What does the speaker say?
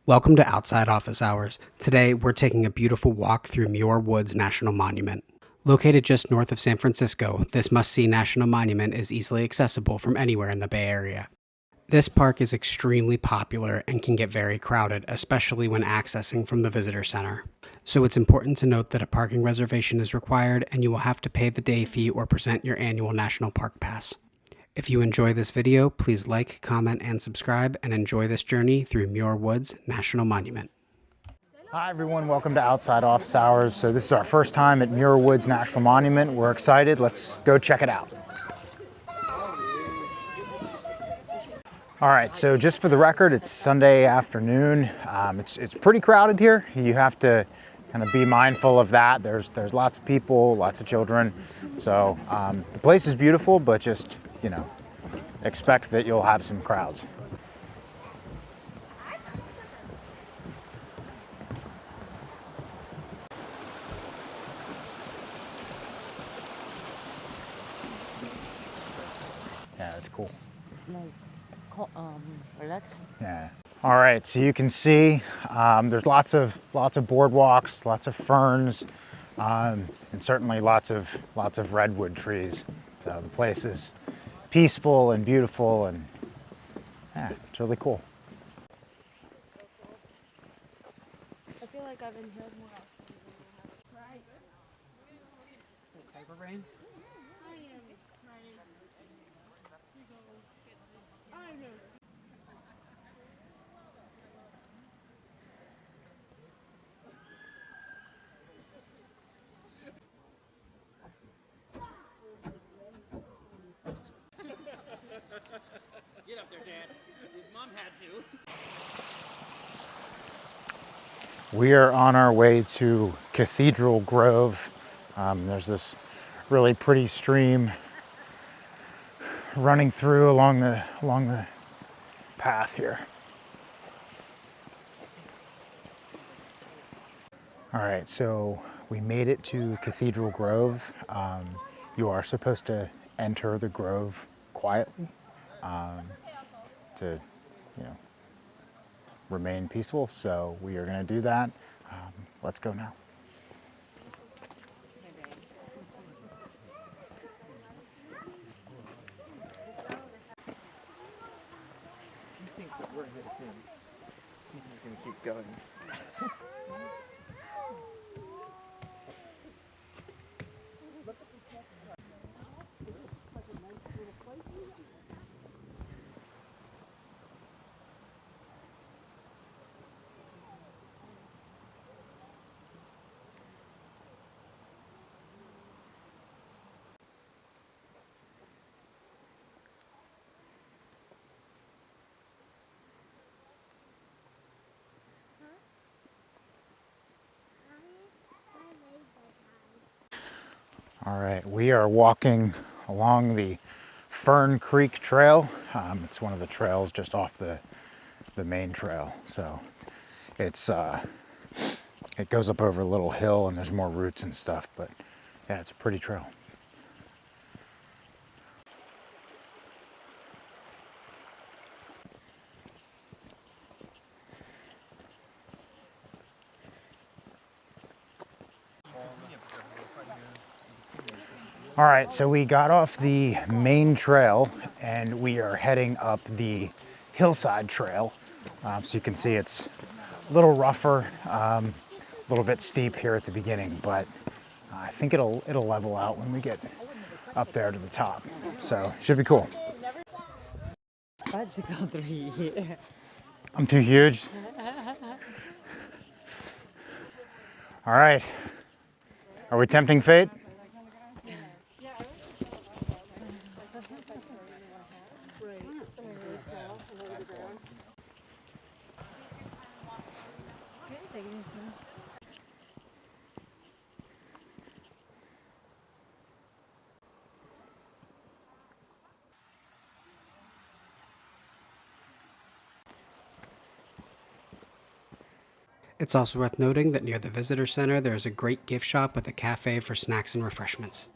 Welcome to Outside Office Hours. Today, we're taking a beautiful walk through Muir Woods National Monument. Located just north of San Francisco, this must-see national monument is easily accessible from anywhere in the Bay Area. This park is extremely popular and can get very crowded, especially when accessing from the visitor center. So it's important to note that a parking reservation is required and you will have to pay the day fee or present your annual National Park Pass. If you enjoy this video, please like, comment, and subscribe, and enjoy this journey through Muir Woods National Monument. Hi everyone, welcome to Outside Office Hours. So this is our first time at Muir Woods National Monument. We're excited, let's go check it out. All right, so just for the record, it's Sunday afternoon. It's pretty crowded here. You have to kind of be mindful of that. There's lots of people, lots of children. So the place is beautiful, but just, expect that you'll have some crowds. Yeah, that's cool. Relax. Yeah. All right, so you can see there's lots of boardwalks, lots of ferns, and certainly lots of redwood trees. So the place is peaceful and beautiful, and yeah, it's really cool. I feel like I've been here more often. Right. Paper rain? I am ready. I know. Get up there, Dad. His mom had to. We are on our way to Cathedral Grove. There's this really pretty stream running through along the path here. All right, so we made it to Cathedral Grove. You are supposed to enter the grove quietly to, remain peaceful. So we are going to do that. Let's go now. He thinks that we're ahead of him. He's just going to keep going. All right, we are walking along the Fern Creek Trail. It's one of the trails just off the main trail. So it goes up over a little hill and there's more roots and stuff, but yeah, it's a pretty trail. All right, so we got off the main trail and we are heading up the hillside trail. So you can see it's a little rougher, a little bit steep here at the beginning, but I think it'll level out when we get up there to the top. So should be cool. I'm too huge. All right, are we tempting fate? It's also worth noting that near the visitor center, there is a great gift shop with a cafe for snacks and refreshments.